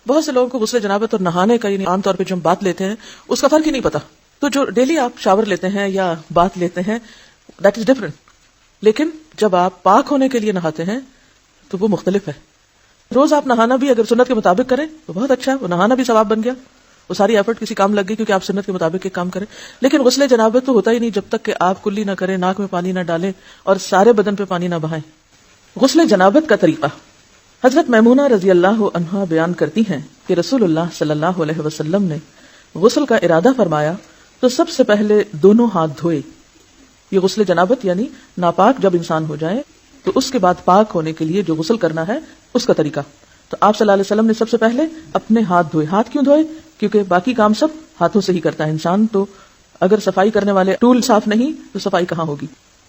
بہت سے لوگوں کو غسل جنابت اور نہانے کا یعنی عام طور پہ جو ہم بات لیتے ہیں اس کا فرق ہی نہیں پتا. تو جو ڈیلی آپ شاور لیتے ہیں یا بات لیتے ہیں دیٹ از ڈفرنٹ, لیکن جب آپ پاک ہونے کے لیے نہاتے ہیں تو وہ مختلف ہے. روز آپ نہانا بھی اگر سنت کے مطابق کریں تو بہت اچھا ہے, وہ نہانا بھی ثواب بن گیا, وہ ساری ایفرٹ کسی کام لگ گئی کیونکہ آپ سنت کے مطابق ایک کام کریں. لیکن غسل جنابت تو ہوتا ہی نہیں جب تک کہ آپ کلی نہ کریں, ناک میں پانی نہ ڈالیں اور سارے بدن پہ پانی نہ بہائیں. غسل جنابت کا طریقہ حضرت میمونہ رضی اللہ عنہا بیان کرتی ہیں کہ رسول اللہ صلی اللہ علیہ وسلم نے غسل کا ارادہ فرمایا تو سب سے پہلے دونوں ہاتھ دھوئے. یہ غسل جنابت یعنی ناپاک جب انسان ہو جائے تو اس کے بعد پاک ہونے کے لیے جو غسل کرنا ہے اس کا طریقہ. تو آپ صلی اللہ علیہ وسلم نے سب سے پہلے اپنے ہاتھ دھوئے. ہاتھ کیوں دھوئے؟ کیونکہ باقی کام سب ہاتھوں سے ہی کرتا ہے انسان, تو اگر صفائی کرنے والے ٹول صاف نہیں تو صفائی کہاں ہوگی.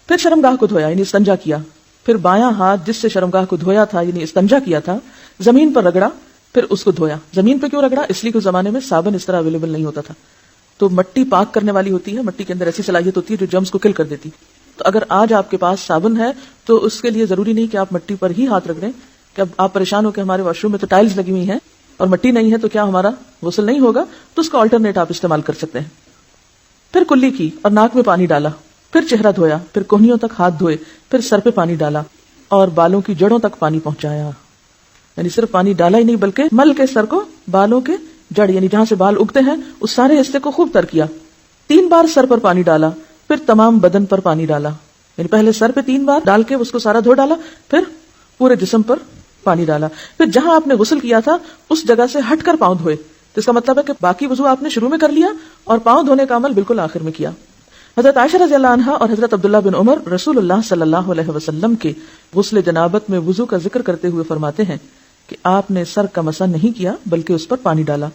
پھر شرمگاہ کو دھویا یعنی استنجا کیا. پھر بایاں ہاتھ جس سے شرمگاہ کو دھویا تھا یعنی استنجا کیا تھا زمین پر رگڑا, پھر اس کو دھویا. زمین پہ کیوں رگڑا؟ اس لیے کہ زمانے میں صابن اس طرح اویلیبل نہیں ہوتا تھا, تو مٹی پاک کرنے والی ہوتی ہے, مٹی کے اندر ایسی صلاحیت ہوتی ہے جو جرمز کو کل کر دیتی. تو اگر آج آپ کے پاس صابن ہے تو اس کے لیے ضروری نہیں کہ آپ مٹی پر ہی ہاتھ رگڑیں کہ اب آپ پریشان ہو کہ ہمارے واش روم میں تو ٹائلز لگی ہوئی ہیں اور مٹی نہیں ہے تو کیا ہمارا غسل نہیں ہوگا, تو اس کا آلٹرنیٹ آپ استعمال کر سکتے ہیں. پھر کلی کی اور ناک میں پانی ڈالا, پھر چہرہ دھویا, پھر کوہنیوں تک ہاتھ دھوئے, پھر سر پہ پانی ڈالا اور بالوں کی جڑوں تک پانی پہنچایا. یعنی صرف پانی ڈالا ہی نہیں بلکہ مل کے سر کو بالوں کے جڑ یعنی جہاں سے بال اگتے ہیں اس سارے حصے کو خوب تر کیا. 3 بار سر پر پانی ڈالا, پھر تمام بدن پر پانی ڈالا. یعنی پہلے سر پہ 3 بار ڈال کے اس کو سارا دھو ڈالا, پھر پورے جسم پر پانی ڈالا. پھر جہاں آپ نے غسل کیا تھا اس جگہ سے ہٹ کر پاؤں دھوئے. تو اس کا مطلب ہے کہ باقی وضو آپ نے شروع میں کر لیا اور پاؤں دھونے کا عمل بالکل آخر میں کیا. حضرت عائشہ رضی اللہ عنہا اور حضرت عبداللہ بن عمر رسول اللہ صلی اللہ علیہ وسلم کے غسل جنابت میں وضو کا ذکر کرتے ہوئے فرماتے ہیں کہ آپ نے سر کا مسح نہیں کیا بلکہ اس پر پانی ڈالا.